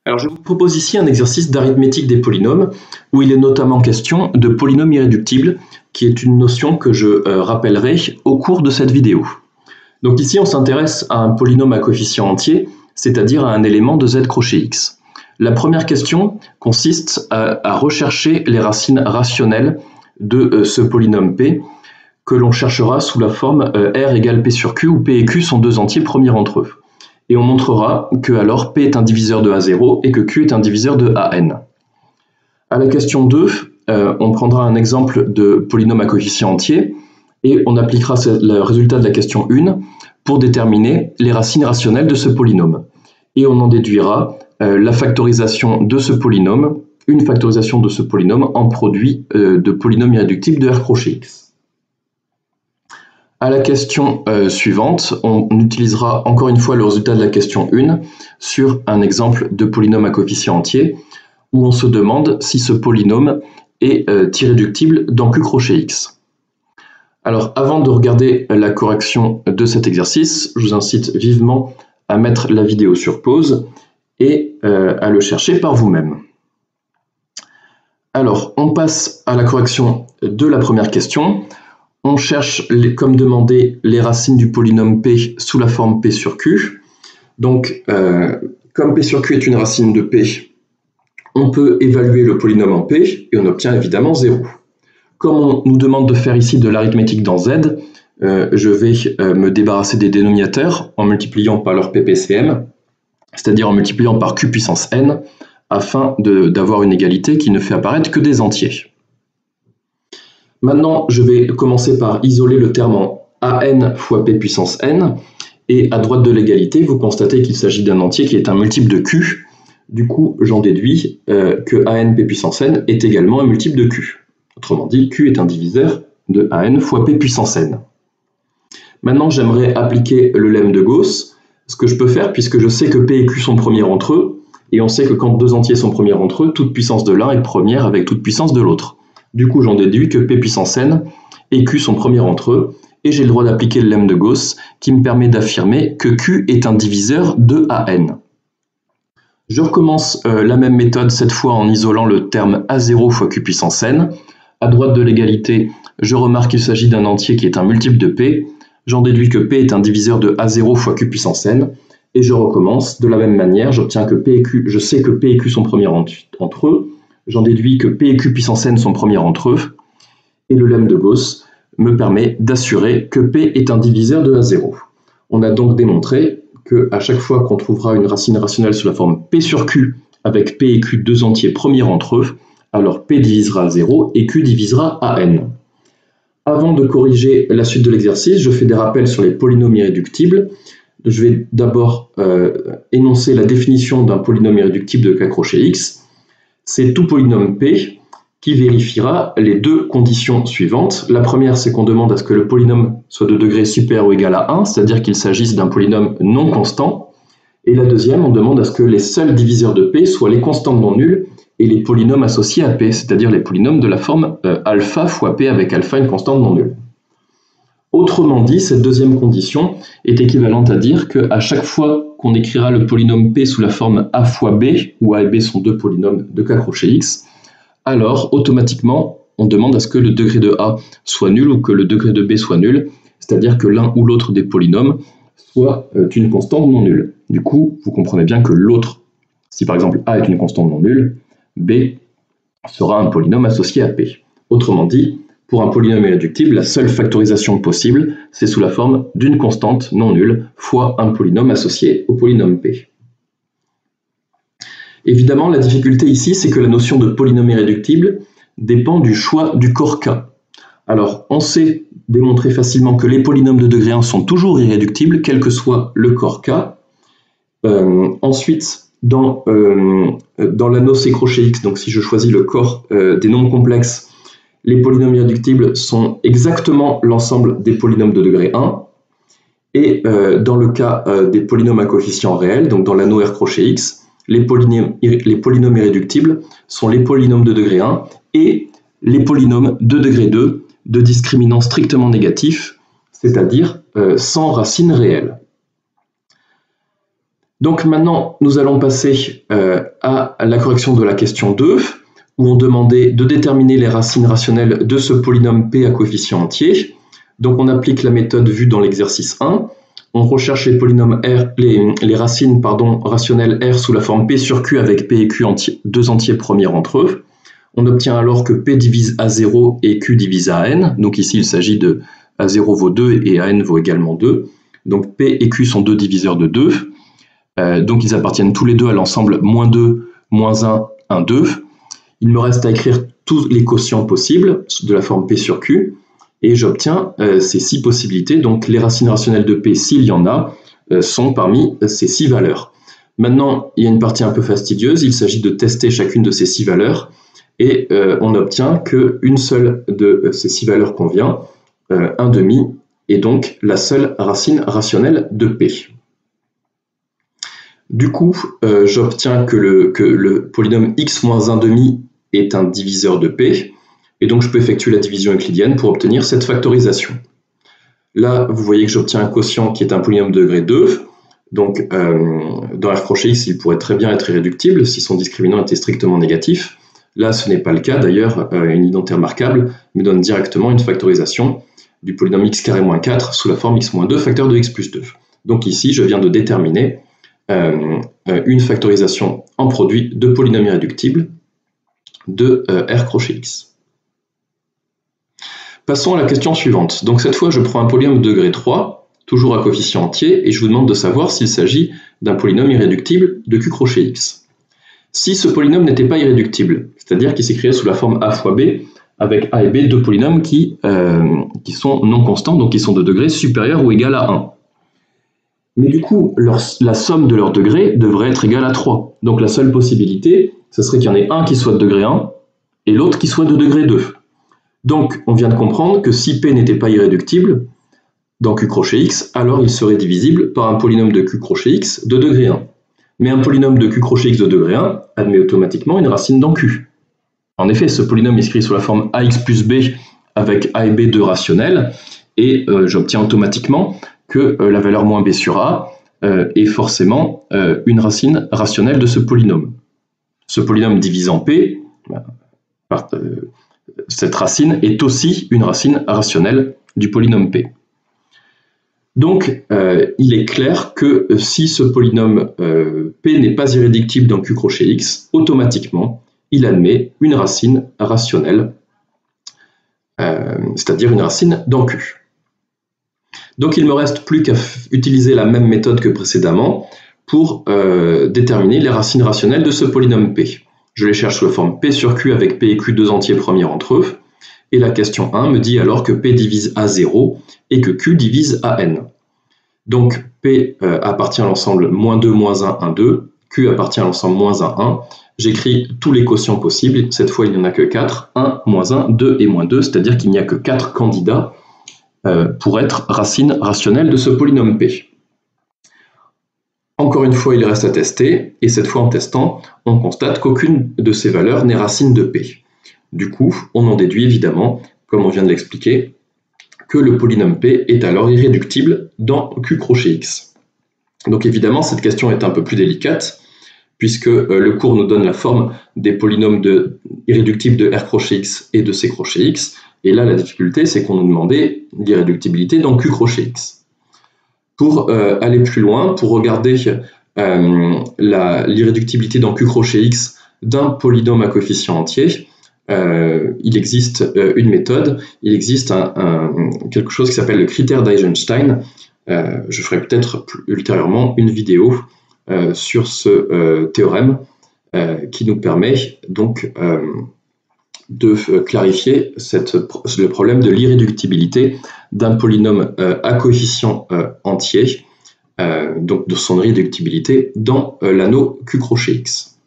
Alors, je vous propose ici un exercice d'arithmétique des polynômes, où il est notamment question de polynômes irréductibles, qui est une notion que je rappellerai au cours de cette vidéo. Donc ici, on s'intéresse à un polynôme à coefficient entier, c'est-à-dire à un élément de z crochet x. La première question consiste à rechercher les racines rationnelles de ce polynôme p, que l'on cherchera sous la forme r égale p sur q, où p et q sont deux entiers premiers entre eux. Et on montrera que alors p est un diviseur de A0 et que q est un diviseur de AN. À la question 2, on prendra un exemple de polynôme à coefficient entier et on appliquera le résultat de la question 1 pour déterminer les racines rationnelles de ce polynôme. Et on en déduira la factorisation de ce polynôme, une factorisation de ce polynôme en produit de polynôme irréductible de R crochet x. À la question suivante, on utilisera encore une fois le résultat de la question 1 sur un exemple de polynôme à coefficient entier où on se demande si ce polynôme est irréductible dans Q crochet x. Alors avant de regarder la correction de cet exercice, je vous incite vivement à mettre la vidéo sur pause et à le chercher par vous-même. Alors on passe à la correction de la première question. On cherche, comme demandé, les racines du polynôme p sous la forme p sur q. Donc, comme p sur q est une racine de p, on peut évaluer le polynôme en p et on obtient évidemment 0. Comme on nous demande de faire ici de l'arithmétique dans z, je vais me débarrasser des dénominateurs en multipliant par leur ppcm, c'est-à-dire en multipliant par q puissance n, afin d'avoir une égalité qui ne fait apparaître que des entiers. Maintenant, je vais commencer par isoler le terme en an fois p puissance n, et à droite de l'égalité, vous constatez qu'il s'agit d'un entier qui est un multiple de q. Du coup, j'en déduis que an p puissance n est également un multiple de q. Autrement dit, q est un diviseur de an fois p puissance n. Maintenant, j'aimerais appliquer le lemme de Gauss, ce que je peux faire puisque je sais que p et q sont premiers entre eux, et on sait que quand deux entiers sont premiers entre eux, toute puissance de l'un est première avec toute puissance de l'autre. Du coup, j'en déduis que p puissance n et q sont premiers entre eux, et j'ai le droit d'appliquer le lemme de Gauss qui me permet d'affirmer que q est un diviseur de an. Je recommence la même méthode, cette fois en isolant le terme a0 fois q puissance n. À droite de l'égalité, je remarque qu'il s'agit d'un entier qui est un multiple de p. J'en déduis que p est un diviseur de a0 fois q puissance n. Et je recommence de la même manière, j'obtiens que p et q, je sais que p et q sont premiers entre eux. J'en déduis que p et q puissance n sont premiers entre eux, et le lemme de Gauss me permet d'assurer que p est un diviseur de A0. On a donc démontré qu'à chaque fois qu'on trouvera une racine rationnelle sous la forme p sur q, avec p et q deux entiers premiers entre eux, alors p divisera A0 et q divisera AN. Avant de corriger la suite de l'exercice, je fais des rappels sur les polynômes irréductibles. Je vais d'abord énoncer la définition d'un polynôme irréductible de K crochet x. C'est tout polynôme p qui vérifiera les deux conditions suivantes. La première, c'est qu'on demande à ce que le polynôme soit de degré supérieur ou égal à 1, c'est-à-dire qu'il s'agisse d'un polynôme non constant. Et la deuxième, on demande à ce que les seuls diviseurs de p soient les constantes non nulles et les polynômes associés à p, c'est-à-dire les polynômes de la forme alpha fois p avec alpha une constante non nulle. Autrement dit, cette deuxième condition est équivalente à dire qu'à chaque fois qu'on écrira le polynôme p sous la forme a fois b, où a et b sont deux polynômes de K crochet x, alors automatiquement on demande à ce que le degré de a soit nul ou que le degré de b soit nul, c'est-à-dire que l'un ou l'autre des polynômes soit une constante non nulle. Du coup, vous comprenez bien que l'autre, si par exemple a est une constante non nulle, b sera un polynôme associé à p. Autrement dit, pour un polynôme irréductible, la seule factorisation possible, c'est sous la forme d'une constante non nulle fois un polynôme associé au polynôme p. Évidemment, la difficulté ici, c'est que la notion de polynôme irréductible dépend du choix du corps K. Alors, on sait démontrer facilement que les polynômes de degré 1 sont toujours irréductibles, quel que soit le corps K. Ensuite, dans l'anneau C crochet X, donc si je choisis le corps des nombres complexes, les polynômes irréductibles sont exactement l'ensemble des polynômes de degré 1. Et dans le cas des polynômes à coefficient réel, donc dans l'anneau R crochet X, les polynômes irréductibles sont les polynômes de degré 1 et les polynômes de degré 2 de discriminant strictement négatif, c'est-à-dire sans racine réelle. Donc maintenant, nous allons passer à la correction de la question 2, où on demandait de déterminer les racines rationnelles de ce polynôme P à coefficient entier. Donc on applique la méthode vue dans l'exercice 1. On recherche les polynômes R, les racines rationnelles R sous la forme P sur Q avec P et Q deux entiers premiers entre eux. On obtient alors que P divise A0 et Q divise AN. Donc ici, il s'agit de A0 vaut 2 et AN vaut également 2. Donc P et Q sont deux diviseurs de 2. Donc ils appartiennent tous les deux à l'ensemble -2, -1, 1, 2. Il me reste à écrire tous les quotients possibles de la forme P sur Q. Et j'obtiens ces 6 possibilités. Donc les racines rationnelles de P, s'il y en a, sont parmi ces 6 valeurs. Maintenant, il y a une partie un peu fastidieuse. Il s'agit de tester chacune de ces 6 valeurs. Et on obtient qu'une seule de ces 6 valeurs convient, 1/2, et donc la seule racine rationnelle de P. Du coup, j'obtiens que le polynôme x moins 1/2 est un diviseur de P, et donc je peux effectuer la division euclidienne pour obtenir cette factorisation. Là, vous voyez que j'obtiens un quotient qui est un polynôme de degré 2, donc dans R crochet x, il pourrait très bien être irréductible si son discriminant était strictement négatif. Là, ce n'est pas le cas, d'ailleurs, une identité remarquable me donne directement une factorisation du polynôme x carré moins 4 sous la forme x moins 2 facteur de x plus 2. Donc ici, je viens de déterminer une factorisation en produit de polynômes irréductibles de R crochet x. Passons à la question suivante. Donc cette fois, je prends un polynôme de degré 3, toujours à coefficient entier, et je vous demande de savoir s'il s'agit d'un polynôme irréductible de Q crochet x. Si ce polynôme n'était pas irréductible, c'est-à-dire qu'il s'écrirait sous la forme a fois b, avec a et b, deux polynômes qui sont non constants, donc qui sont de degré supérieur ou égal à 1. Mais du coup, la somme de leurs degrés devrait être égale à 3. Donc la seule possibilité, ce serait qu'il y en ait un qui soit de degré 1 et l'autre qui soit de degré 2. Donc on vient de comprendre que si P n'était pas irréductible dans Q crochet x, alors il serait divisible par un polynôme de Q crochet x de degré 1. Mais un polynôme de Q crochet x de degré 1 admet automatiquement une racine dans Q. En effet, ce polynôme est écrit sous la forme ax plus b avec a et b deux rationnels, et j'obtiens automatiquement que la valeur moins b sur a est forcément une racine rationnelle de ce polynôme. Ce polynôme divisant p, cette racine est aussi une racine rationnelle du polynôme p. Donc, il est clair que si ce polynôme p n'est pas irréductible dans Q crochet x, automatiquement, il admet une racine rationnelle, c'est-à-dire une racine dans Q. Donc il ne me reste plus qu'à utiliser la même méthode que précédemment pour déterminer les racines rationnelles de ce polynôme P. Je les cherche sous la forme P sur Q avec P et Q deux entiers premiers entre eux. Et la question 1 me dit alors que P divise A0 et que Q divise AN. Donc P appartient à l'ensemble -2, -1, 1, 2. Q appartient à l'ensemble -1, 1. J'écris tous les quotients possibles. Cette fois, il n'y en a que 4. 1, -1, 2 et -2, c'est-à-dire qu'il n'y a que 4 candidats pour être racine rationnelle de ce polynôme P. Encore une fois, il reste à tester, et cette fois en testant, on constate qu'aucune de ces valeurs n'est racine de P. Du coup, on en déduit évidemment, comme on vient de l'expliquer, que le polynôme P est alors irréductible dans Q crochet x. Donc évidemment, cette question est un peu plus délicate, puisque le cours nous donne la forme des polynômes irréductibles de R crochet x et de C crochet x, et là la difficulté c'est qu'on nous demandait l'irréductibilité dans Q crochet x. Pour aller plus loin, pour regarder l'irréductibilité dans Q crochet x d'un polynôme à coefficient entier, il existe une méthode, il existe quelque chose qui s'appelle le critère d'Eisenstein. Je ferai peut-être ultérieurement une vidéo sur ce théorème qui nous permet donc de clarifier le problème de l'irréductibilité d'un polynôme à coefficient entier, donc de son irréductibilité dans l'anneau Q crochet x.